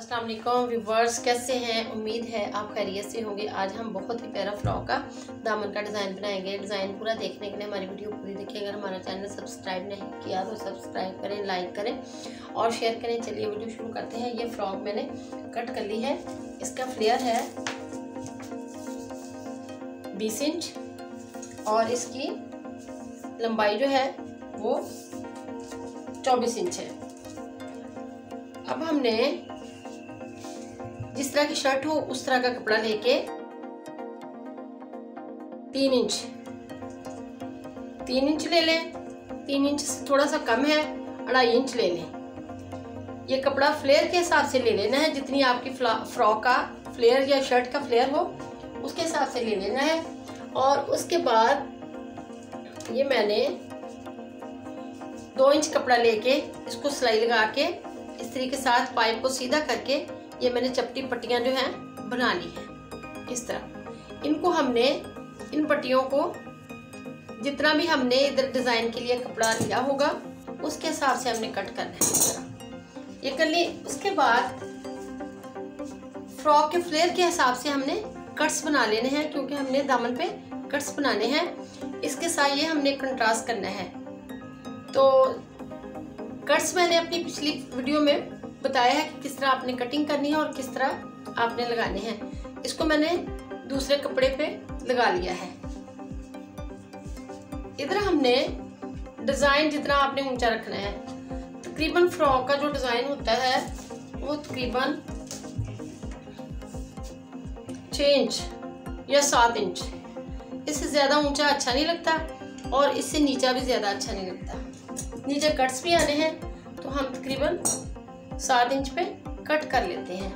अस्सलाम वालेकुम व्यूवर्स, कैसे हैं? उम्मीद है आप खैरियत से होंगे। आज हम बहुत ही प्यारा फ्रॉक का दामन का डिज़ाइन बनाएंगे। डिज़ाइन पूरा देखने के लिए हमारी वीडियो पूरी देखिए। अगर हमारा चैनल सब्सक्राइब नहीं किया तो सब्सक्राइब करें, लाइक करें और शेयर करें। चलिए वीडियो शुरू करते हैं। ये फ्रॉक मैंने कट कर ली है। इसका फ्लेयर है 20 इंच और इसकी लंबाई जो है वो 24 इंच है। अब हमने जिस तरह की शर्ट हो उस तरह का कपड़ा लेके 3 इंच ले लें। 3 इंच से थोड़ा सा कम है, 2.5 इंच ले लें। ये कपड़ा फ्लेयर के हिसाब से ले लेना है। जितनी आपकी फ्रॉक का फ्लेयर या शर्ट का फ्लेयर हो उसके हिसाब से ले लेना है। और उसके बाद ये मैंने 2 इंच कपड़ा लेके इसको सिलाई लगा के इस तरीके के साथ पाइप को सीधा करके ये मैंने चपटी पट्टियां जो हैं बना ली हैं। इस तरह इनको हमने इन पट्टियों को जितना भी हमने इधर डिज़ाइन के लिए कपड़ा लिया होगा उसके हिसाब से हमने कट करना है। इस तरह ये कर ली। उसके बाद फ्रॉक के फ्लेयर के हिसाब से हमने कट्स बना लेने हैं, क्योंकि हमने दामन पे कट्स बनाने हैं। इसके साथ ये हमने कंट्रास्ट करना है। तो कट्स मैंने अपनी पिछली वीडियो में बताया है कि किस तरह आपने कटिंग करनी है और किस तरह आपने लगाने हैं। इसको मैंने दूसरे कपड़े पे लगा लिया है। इधर हमने डिज़ाइन जितना आपने ऊंचा रखना है। तकरीबन फ्रॉक का जो डिज़ाइन होता है वो तकरीबन 6 इंच या 7 इंच। इससे ज़्यादा ऊंचा अच्छा नहीं लगता और इससे नीचा भी ज़्यादा अच्छा नहीं लगता। नीचे कट्स भी आने हैं तो हम तकरीबन 7 इंच पे कट कर लेते हैं।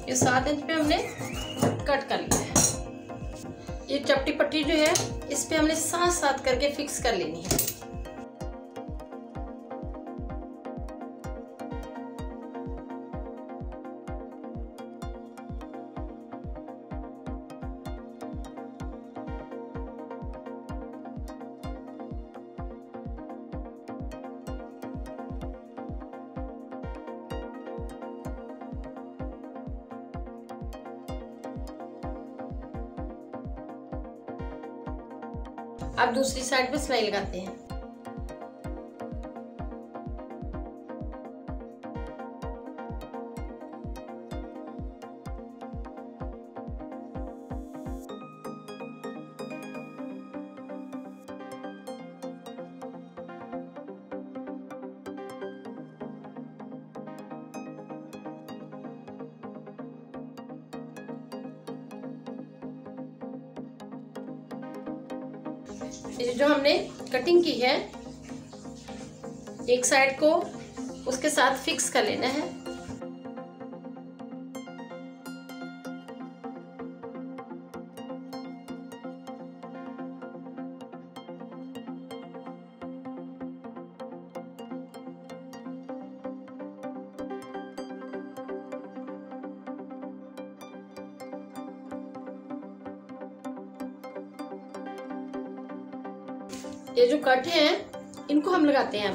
ये 7 इंच पे हमने कट कर लिया है। ये चपटी पट्टी जो है इस पे हमने साथ साथ करके फिक्स कर लेनी है। अब दूसरी साइड पे सिलाई लगाते हैं। ये जो हमने कटिंग की है एक साइड को उसके साथ फिक्स कर लेना है। ये जो कट हैं इनको हम लगाते हैं।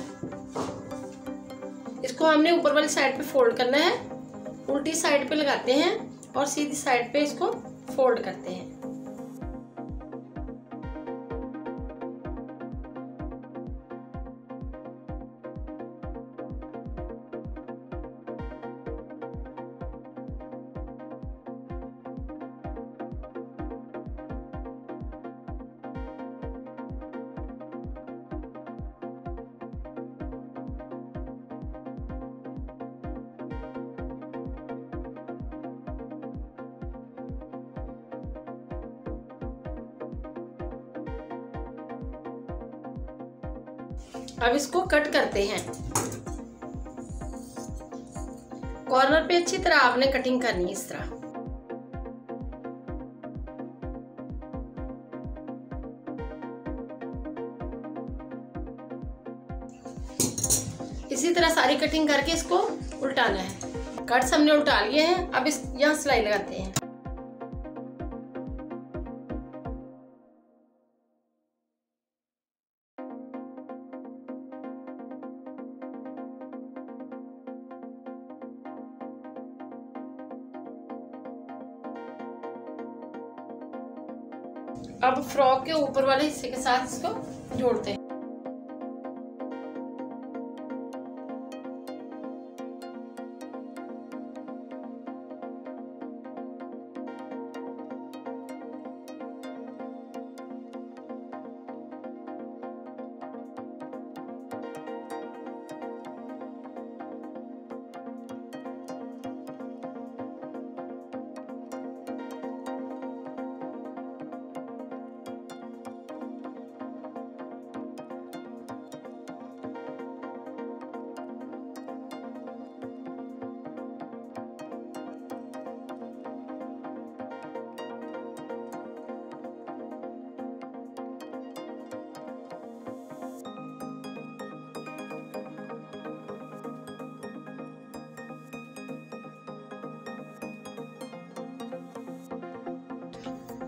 इसको हमने ऊपर वाली साइड पे फोल्ड करना है, उल्टी साइड पे लगाते हैं और सीधी साइड पे इसको फोल्ड करते हैं। अब इसको कट करते हैं। कॉर्नर पे अच्छी तरह आपने कटिंग करनी है। इस तरह इसी तरह सारी कटिंग करके इसको उल्टाना है। कट्स हमने उल्टा लिए हैं। अब इस यहाँ सिलाई लगाते हैं। अब फ्रॉक के ऊपर वाले हिस्से के साथ इसको जोड़ते हैं।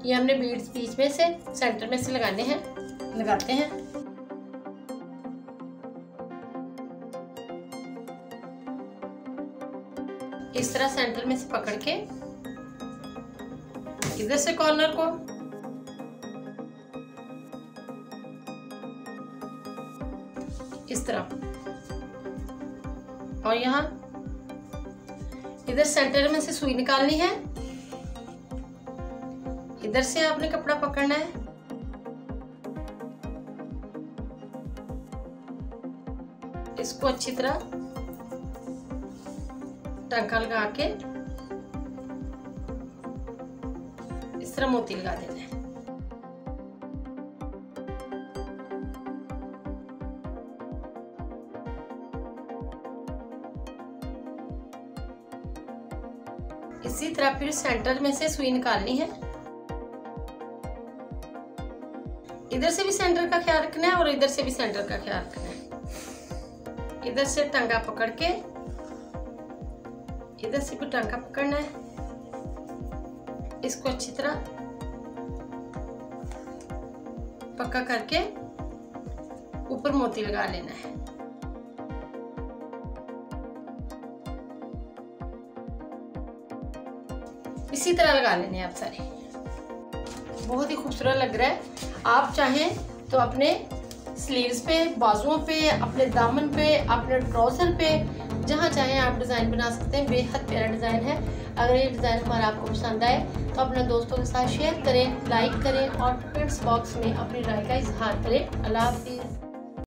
ये हमने बीड्स बीच में से सेंटर में से लगाने हैं, लगाते हैं। इस तरह सेंटर में से पकड़ के इधर से कॉर्नर को इस तरह, और यहाँ इधर सेंटर में से सुई निकालनी है। इधर से आपने कपड़ा पकड़ना है, इसको अच्छी तरह टांका लगा के इस तरह मोती लगा देना है। इसी तरह फिर सेंटर में से सुई निकालनी है। इधर से भी सेंटर का ख्याल रखना है और इधर से भी सेंटर का ख्याल रखना है। इधर से टांगा पकड़ के इधर से भी टांगा पकड़ना है। इसको अच्छी तरह पक्का करके ऊपर मोती लगा लेना है। इसी तरह लगा लेने हैं आप सारे। बहुत ही खूबसूरत लग रहा है। आप चाहें तो अपने स्लीव्स पे, बाजुओं पे, अपने दामन पे, अपने ट्राउजर पे, जहाँ चाहें आप डिज़ाइन बना सकते हैं। बेहद प्यारा डिज़ाइन है। अगर ये डिज़ाइन हमारा आपको पसंद आए तो अपने दोस्तों के साथ शेयर करें, लाइक करें और कमेंट्स बॉक्स में अपनी राय का इजहार करें। अल्लाह हाफिज़।